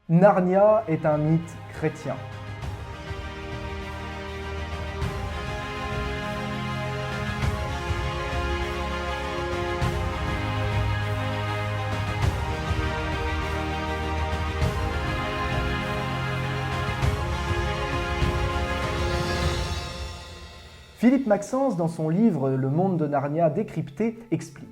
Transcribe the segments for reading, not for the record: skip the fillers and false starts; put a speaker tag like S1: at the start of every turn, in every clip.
S1: Narnia est un mythe chrétien. Philippe Maxence, dans son livre Le monde de Narnia décrypté, explique.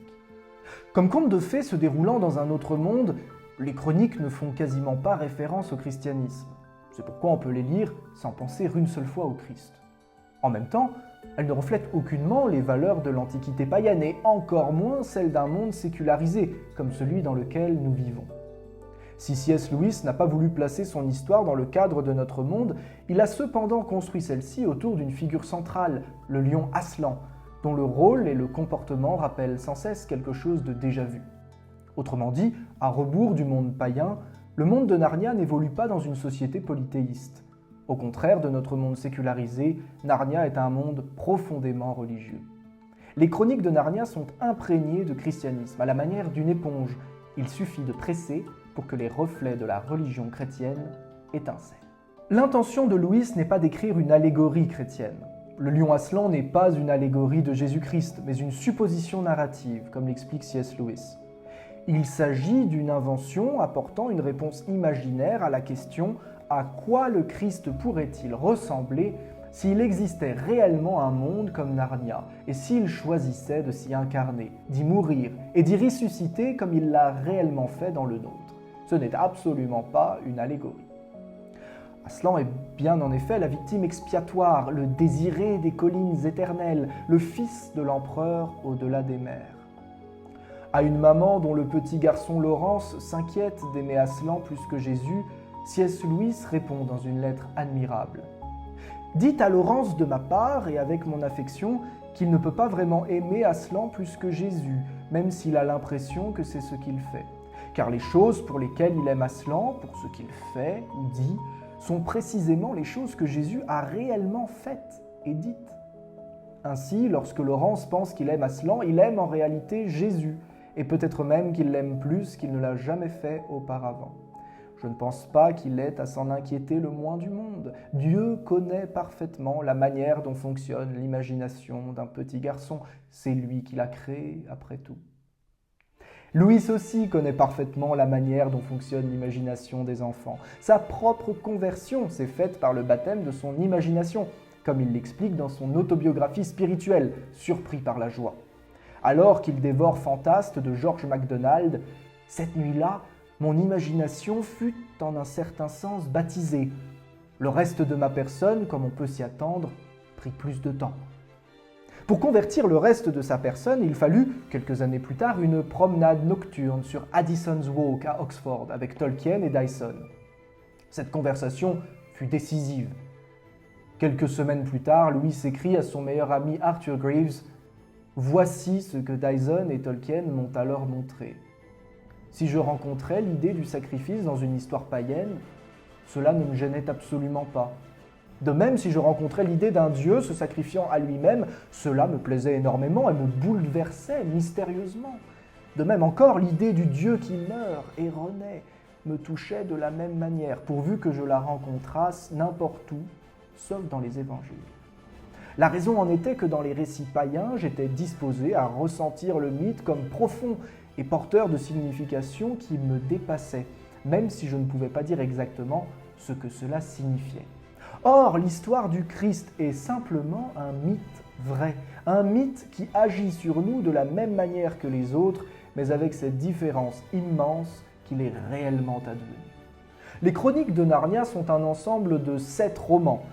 S1: Comme conte de fées se déroulant dans un autre monde, les chroniques ne font quasiment pas référence au christianisme. C'est pourquoi on peut les lire sans penser une seule fois au Christ. En même temps, elles ne reflètent aucunement les valeurs de l'Antiquité païenne et encore moins celles d'un monde sécularisé, comme celui dans lequel nous vivons. Si C.S. Lewis n'a pas voulu placer son histoire dans le cadre de notre monde, il a cependant construit celle-ci autour d'une figure centrale, le lion Aslan, dont le rôle et le comportement rappellent sans cesse quelque chose de déjà vu. Autrement dit, à rebours du monde païen, le monde de Narnia n'évolue pas dans une société polythéiste. Au contraire de notre monde sécularisé, Narnia est un monde profondément religieux. Les chroniques de Narnia sont imprégnées de christianisme, à la manière d'une éponge. Il suffit de presser pour que les reflets de la religion chrétienne étincellent. L'intention de Lewis n'est pas d'écrire une allégorie chrétienne. Le lion Aslan n'est pas une allégorie de Jésus-Christ, mais une supposition narrative, comme l'explique C.S. Lewis. Il s'agit d'une invention apportant une réponse imaginaire à la question « À quoi le Christ pourrait-il ressembler s'il existait réellement un monde comme Narnia et s'il choisissait de s'y incarner, d'y mourir et d'y ressusciter comme il l'a réellement fait dans le nôtre ?» Ce n'est absolument pas une allégorie. Aslan est bien en effet la victime expiatoire, le désiré des collines éternelles, le fils de l'empereur au-delà des mers. À une maman dont le petit garçon Laurence s'inquiète d'aimer Aslan plus que Jésus, C.S. Lewis répond dans une lettre admirable. « Dites à Laurence de ma part et avec mon affection qu'il ne peut pas vraiment aimer Aslan plus que Jésus, même s'il a l'impression que c'est ce qu'il fait. Car les choses pour lesquelles il aime Aslan, pour ce qu'il fait ou dit, sont précisément les choses que Jésus a réellement faites et dites. Ainsi, lorsque Laurence pense qu'il aime Aslan, il aime en réalité Jésus, et peut-être même qu'il l'aime plus qu'il ne l'a jamais fait auparavant. Je ne pense pas qu'il ait à s'en inquiéter le moins du monde. Dieu connaît parfaitement la manière dont fonctionne l'imagination d'un petit garçon. C'est lui qui l'a créé, après tout. Lewis aussi connaît parfaitement la manière dont fonctionne l'imagination des enfants. Sa propre conversion s'est faite par le baptême de son imagination, comme il l'explique dans son autobiographie spirituelle, Surpris par la joie. Alors qu'il dévore Fantastes de George MacDonald, « Cette nuit-là, mon imagination fut en un certain sens baptisée. Le reste de ma personne, comme on peut s'y attendre, prit plus de temps. » Pour convertir le reste de sa personne, il fallut, quelques années plus tard, une promenade nocturne sur Addison's Walk à Oxford avec Tolkien et Dyson. Cette conversation fut décisive. Quelques semaines plus tard, Lewis écrit à son meilleur ami Arthur Greeves « Voici ce que Dyson et Tolkien m'ont alors montré. Si je rencontrais l'idée du sacrifice dans une histoire païenne, cela ne me gênait absolument pas. De même, si je rencontrais l'idée d'un dieu se sacrifiant à lui-même, cela me plaisait énormément et me bouleversait mystérieusement. De même encore, l'idée du dieu qui meurt et renaît me touchait de la même manière, pourvu que je la rencontrasse n'importe où, sauf dans les évangiles. La raison en était que dans les récits païens, j'étais disposé à ressentir le mythe comme profond et porteur de significations qui me dépassaient, même si je ne pouvais pas dire exactement ce que cela signifiait. Or, l'histoire du Christ est simplement un mythe vrai, un mythe qui agit sur nous de la même manière que les autres, mais avec cette différence immense qu'il est réellement advenu. Les Chroniques de Narnia sont un ensemble de 7 romans.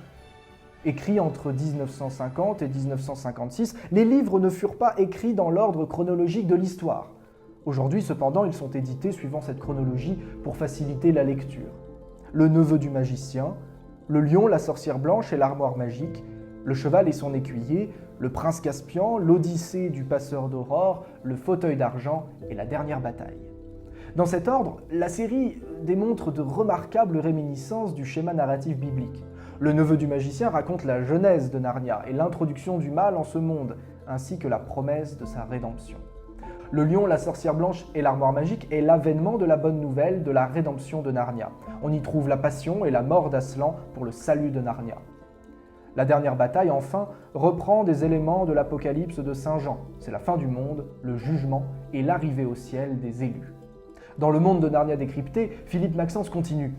S1: Écrits entre 1950 et 1956, les livres ne furent pas écrits dans l'ordre chronologique de l'histoire. Aujourd'hui, cependant, ils sont édités suivant cette chronologie pour faciliter la lecture. Le neveu du magicien, le lion, la sorcière blanche et l'armoire magique, le cheval et son écuyer, le prince Caspian, l'odyssée du passeur d'aurore, le fauteuil d'argent et la dernière bataille. Dans cet ordre, la série démontre de remarquables réminiscences du schéma narratif biblique. Le neveu du magicien raconte la genèse de Narnia et l'introduction du mal en ce monde, ainsi que la promesse de sa rédemption. Le lion, la sorcière blanche et l'armoire magique est l'avènement de la bonne nouvelle de la rédemption de Narnia. On y trouve la passion et la mort d'Aslan pour le salut de Narnia. La dernière bataille, enfin, reprend des éléments de l'Apocalypse de Saint Jean. C'est la fin du monde, le jugement et l'arrivée au ciel des élus. Dans le monde de Narnia décrypté, Philippe Maxence continue.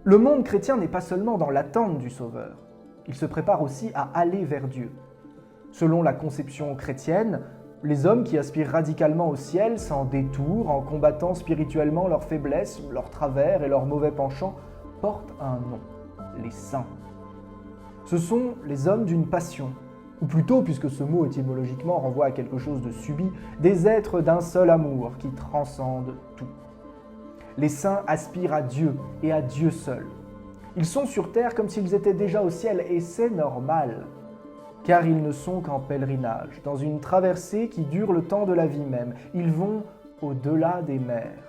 S1: Le monde chrétien n'est pas seulement dans l'attente du Sauveur, il se prépare aussi à aller vers Dieu. Selon la conception chrétienne, les hommes qui aspirent radicalement au ciel s'en détourent en combattant spirituellement leurs faiblesses, leurs travers et leurs mauvais penchants, portent un nom, les saints. Ce sont les hommes d'une passion, ou plutôt, puisque ce mot étymologiquement renvoie à quelque chose de subi, des êtres d'un seul amour qui transcendent tout. Les saints aspirent à Dieu et à Dieu seul. Ils sont sur terre comme s'ils étaient déjà au ciel, et c'est normal, car ils ne sont qu'en pèlerinage, dans une traversée qui dure le temps de la vie même. Ils vont au-delà des mers.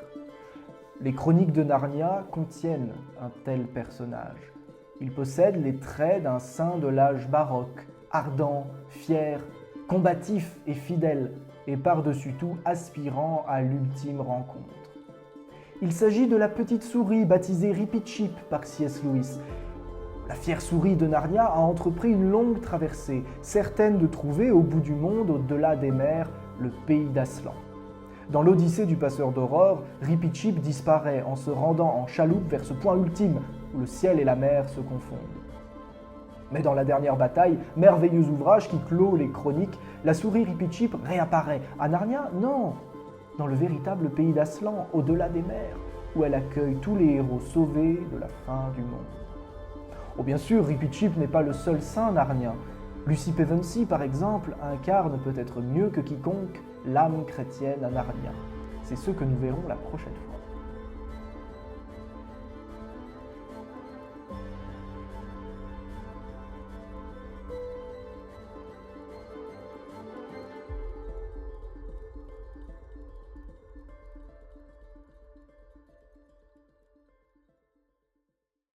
S1: Les chroniques de Narnia contiennent un tel personnage. Il possède les traits d'un saint de l'âge baroque, ardent, fier, combatif et fidèle, et par-dessus tout aspirant à l'ultime rencontre. Il s'agit de la petite souris baptisée Rippi-Chip par C.S. Lewis. La fière souris de Narnia a entrepris une longue traversée, certaine de trouver au bout du monde, au-delà des mers, le pays d'Aslan. Dans l'Odyssée du passeur d'aurore, Rippi-Chip disparaît en se rendant en chaloupe vers ce point ultime où le ciel et la mer se confondent. Mais dans la dernière bataille, merveilleux ouvrage qui clôt les chroniques, la souris Rippi-Chip réapparaît. À Narnia, non, dans le véritable pays d'Aslan, au-delà des mers, où elle accueille tous les héros sauvés de la fin du monde. Oh, bien sûr, Rippi-Chip n'est pas le seul saint narnien. Lucy Pevensey, par exemple, incarne peut-être mieux que quiconque l'âme chrétienne à Narnia. C'est ce que nous verrons la prochaine fois.